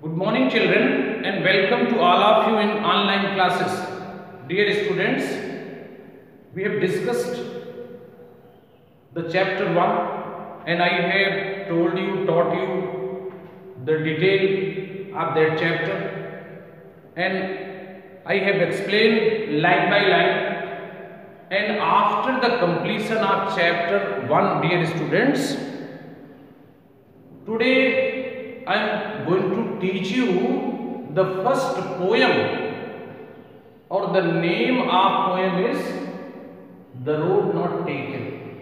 Good morning children and welcome to all of you in online classes. Dear students, we have discussed the chapter 1 and I have taught you the detail of that chapter and I have explained line by line, and after the completion of chapter 1, dear students, today I am going to teach you the first poem, or the name of poem is The Road Not Taken.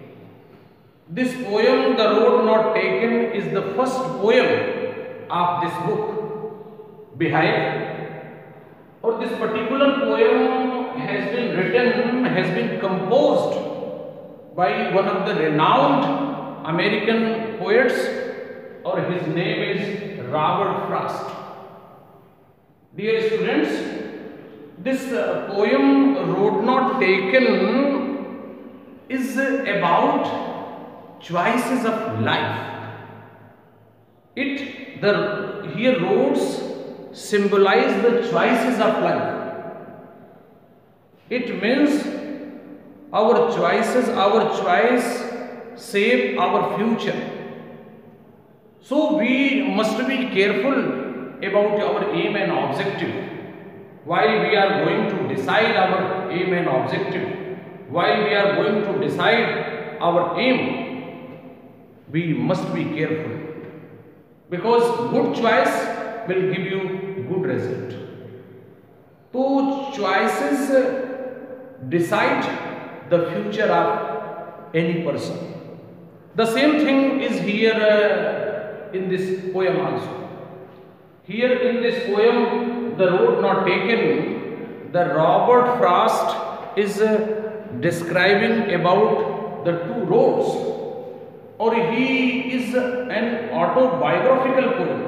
This poem, The Road Not Taken, is the first poem of this book, Beehive. Or this particular poem has been written, has been composed by one of the renowned American poets, or his name is Robert Frost. Dear students, this poem Road Not Taken is about choices of life. Here roads symbolize the choices of life. It means our choice shape our future. So we must be careful about our aim and objective. While we are going to decide our aim and objective, while we are going to decide our aim, we must be careful, because good choice will give you good result. So choices decide the future of any person. The same thing is here in this poem also. Here in this poem, The Road Not Taken, the Robert Frost is describing about the two roads, or he is an autobiographical poem.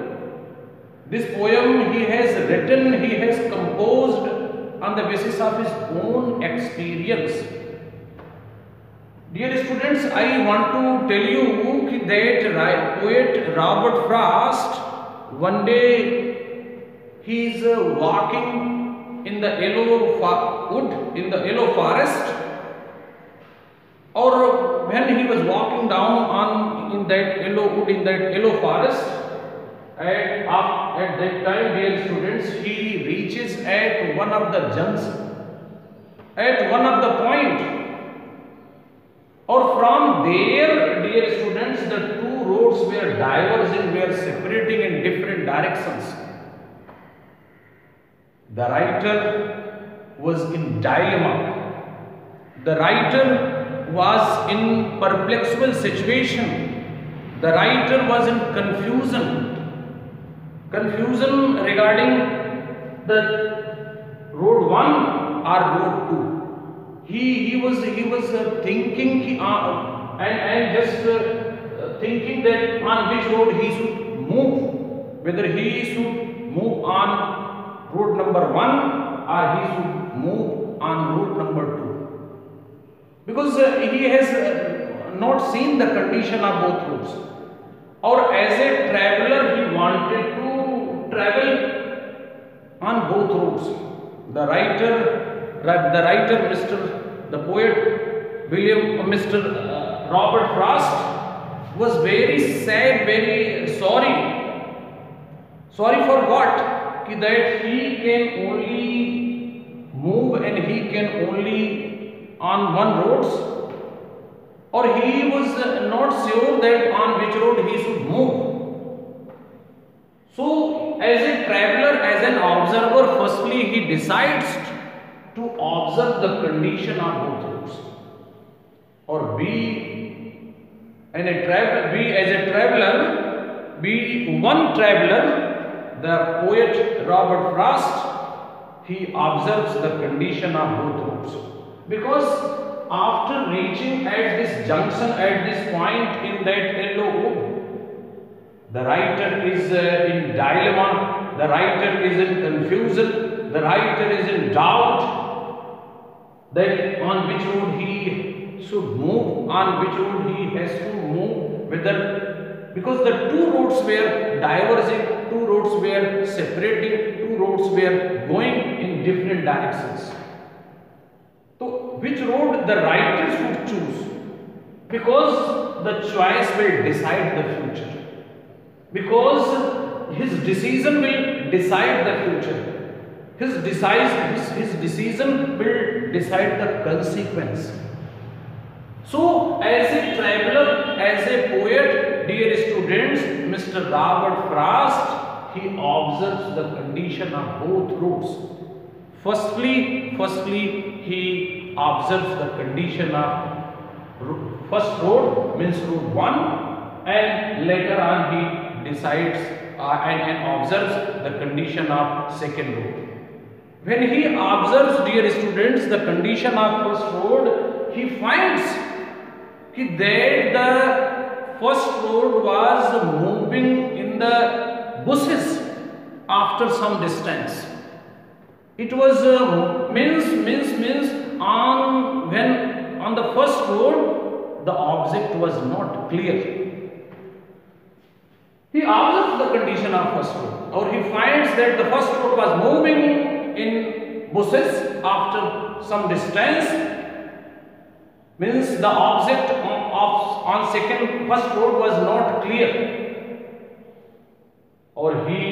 This poem he has written, he has composed on the basis of his own experience. Dear students, I want to tell you that poet Robert Frost, one day he is walking in the yellow wood, in the yellow forest, or when he was walking down in that yellow wood, in that yellow forest, at that time, dear students, he reaches at one of the junction, at one of the point, or from there, dear students, the two roads were diverging, were separating in different directions. The writer was in dilemma. The writer was in perplexable situation. The writer was in confusion regarding the road 1 or road 2. He was thinking and just thinking that on which road he should move, whether he should move on road number 1 or he should move on road number 2, because he has not seen the condition of both roads. Or as a traveler, he wanted to travel on both roads. The poet Robert Frost was very sad, very sorry. Sorry for what? That he can only move and he can only on one road, or he was not sure that on which road he should move. So as a traveler, as an observer, firstly he decides to observe the condition of both roads. Or be as a traveler, be one traveler, the poet Robert Frost, he observes the condition of both roads. Because after reaching at this junction, at this point in that yellow wood, the writer is in dilemma, the writer is in confusion, the writer is in doubt that on which road he should move, on which road he has to move, whether, because the two roads were diverging, two roads roads were separating, two roads were going in different directions. So which road the writer should choose? Because the choice will decide the future. Because his decision will decide the future. His decision will decide the consequence. So, as a traveler, as a poet, dear students, Mr. Robert Frost, he observes the condition of both roads. Firstly, he observes the condition of first road, means road 1, and later on he decides and observes the condition of second road. When he observes, dear students, the condition of first road, he finds that the first road was moving in the bushes after some distance. It was means on the first road the object was not clear. He observes the condition of first road, or he finds that the first road was moving in bushes after some distance, means the object on first road was not clear, or he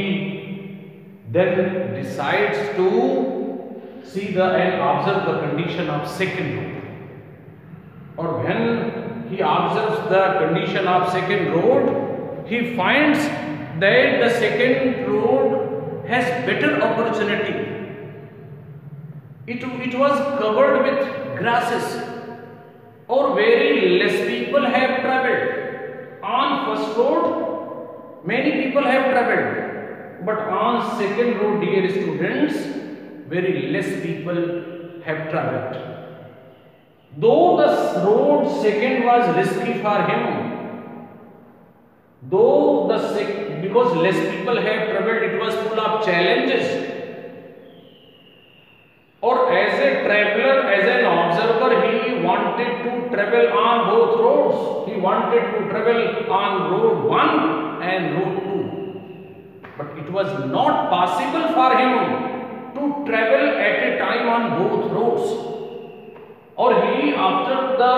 then decides to see and observe the condition of second road, or when he observes the condition of second road, he finds that the second road has better opportunity. It was covered with grasses, or very less people have travelled. On first road, many people have travelled, but on second road, dear students, very less people have travelled. Though the road second was risky for him, because less people have travelled, it was full of challenges. Or as a traveller, as an observer, he wanted to travel on both roads. He wanted to travel on road 1 and road 2. But it was not possible for him to travel at a time on both roads. Or he, after the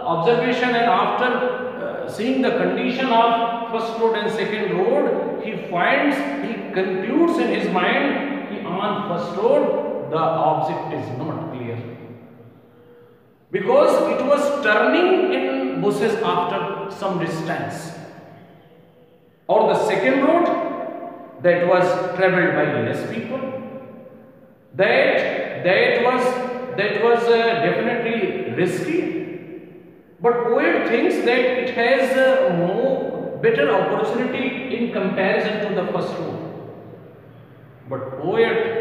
observation and after seeing the condition of first road and second road, he concludes in his mind, on first road, the object is not clear, because it was turning in bushes after some distance. Or the second road, that was travelled by less people, that was definitely risky, but poet thinks that it has more better opportunity in comparison to the first road. But poet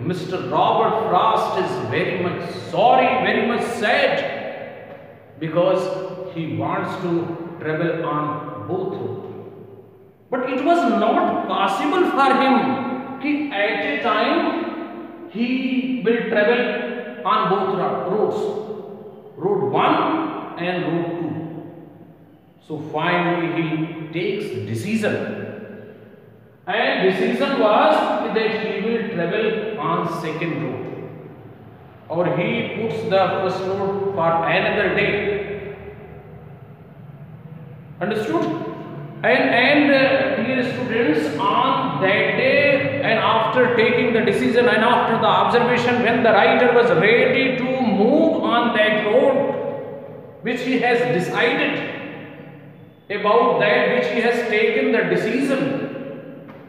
Mr. Robert Frost is very much sorry, very much sad, because he wants to travel on both roads. But it was not possible for him at a time he will travel on both roads, road 1 and road 2. So finally he takes decision. And decision was that he will travel on second road, or he puts the first road for another day. Understood? And dear students, on that day, and after taking the decision and after the observation, when the writer was ready to move on that road which he has decided about, that which he has taken the decision,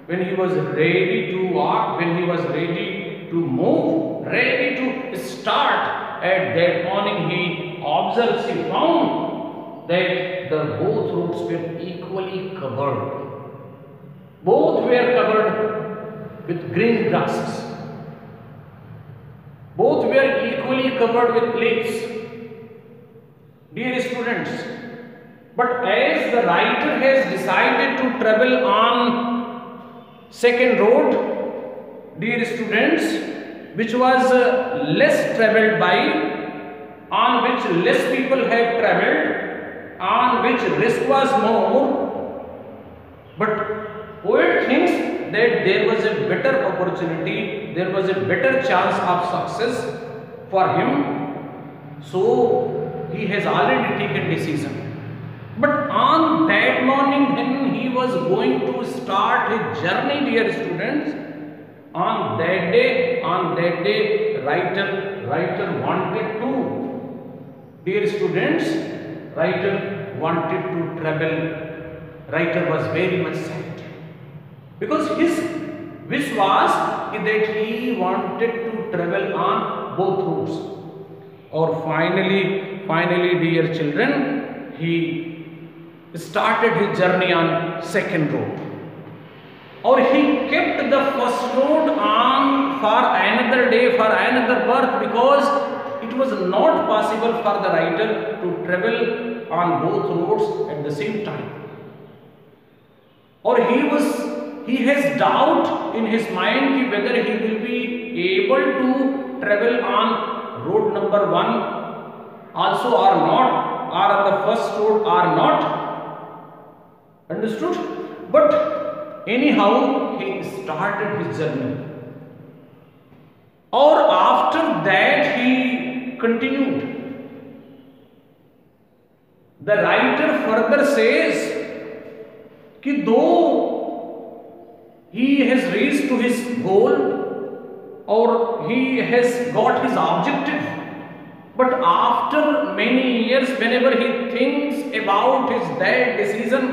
when he was ready to walk, when he was ready to move, ready to start, at that morning he observes, he found that the both roads were equally covered. Both were covered with green grasses. Both were equally covered with leaves. Dear students, but as the writer has decided to travel on second road, dear students, which was less travelled by, on which less people have travelled, on which risk was more, but poet thinks that there was a better opportunity, there was a better chance of success for him, so he has already taken decision. But on that morning when he was going to start his journey, dear students, on that day, writer wanted to, dear students, writer wanted to travel. Writer was very much sad because his wish was that he wanted to travel on both routes. Or finally, dear children, he started his journey on second road. Or he kept the first road on for another day, for another birth, because it was not possible for the writer to travel on both roads at the same time. Or he has doubt in his mind whether he will be able to travel on road number 1 also or not, or on the first road or not. Understood? But anyhow, he started his journey. Or after that he continued. The writer further says कि though he has reached to his goal or he has got his objective, but after many years, whenever he thinks about his that decision,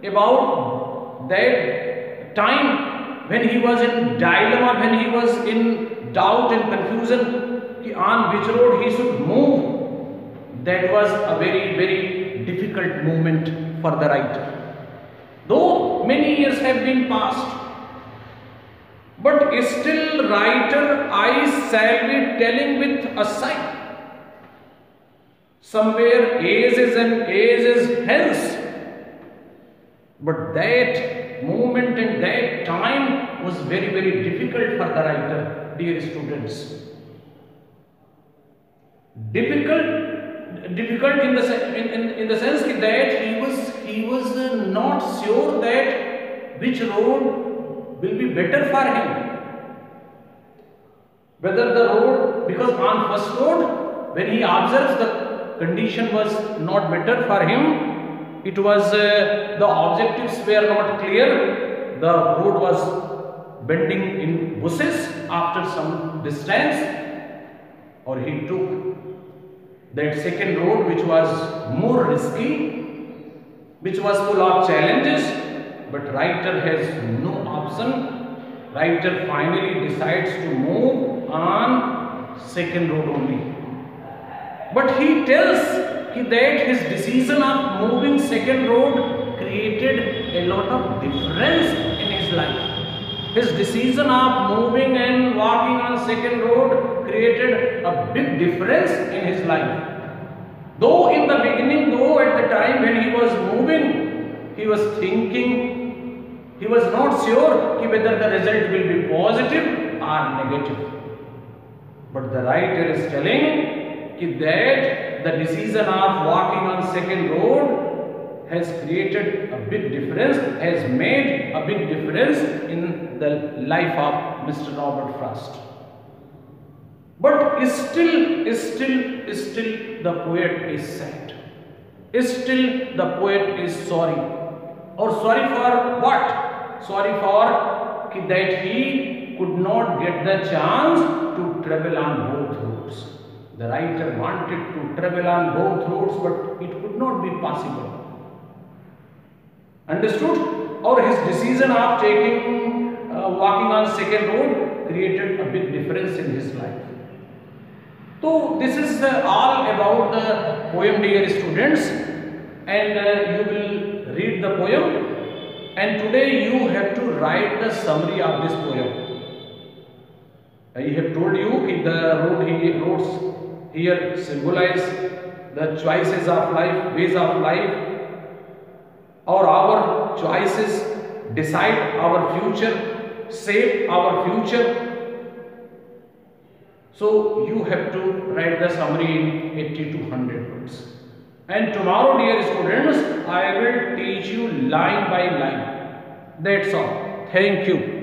about that time when he was in dilemma, when he was in doubt and confusion on which road he should move, that was a very difficult moment for the writer. Though many years have been passed, but still writer I shall be telling with a sigh. Somewhere ages and ages hence. But that moment and that time was very difficult for the writer, dear students. Difficult in the sense that he was not sure that which road will be better for him. Whether the road, because on first road, when he observes the condition was not better for him, it was the objectives were not clear, the road was bending in bushes after some distance, or he took that second road which was more risky, which was full of challenges, but writer has no option. Writer finally decides to move on second road only. But he tells that his decision of moving second road created a lot of difference in his life. His decision of moving and walking on second road created a big difference in his life. Though in the beginning, though at the time when he was moving, he was thinking, he was not sure whether the result will be positive or negative. But the writer is telling that the decision of walking on second road has created a big difference, has made a big difference in the life of Mr. Robert Frost. But still the poet is sad. Still the poet is sorry. Or sorry for what? Sorry for that he could not get the chance to travel on both roads. The writer wanted to travel on both roads, but it could not be possible. Understood? Or his decision of taking walking on second road created a big difference in his life. So this is all about the poem, dear students, and you will read the poem, and today you have to write the summary of this poem. I have told you that the roads here symbolize the choices of life, ways of life, or our choices decide our future, shape our future. So you have to write the summary in 80 to 100 words. And tomorrow, dear students, I will teach you line by line. That's all. Thank you.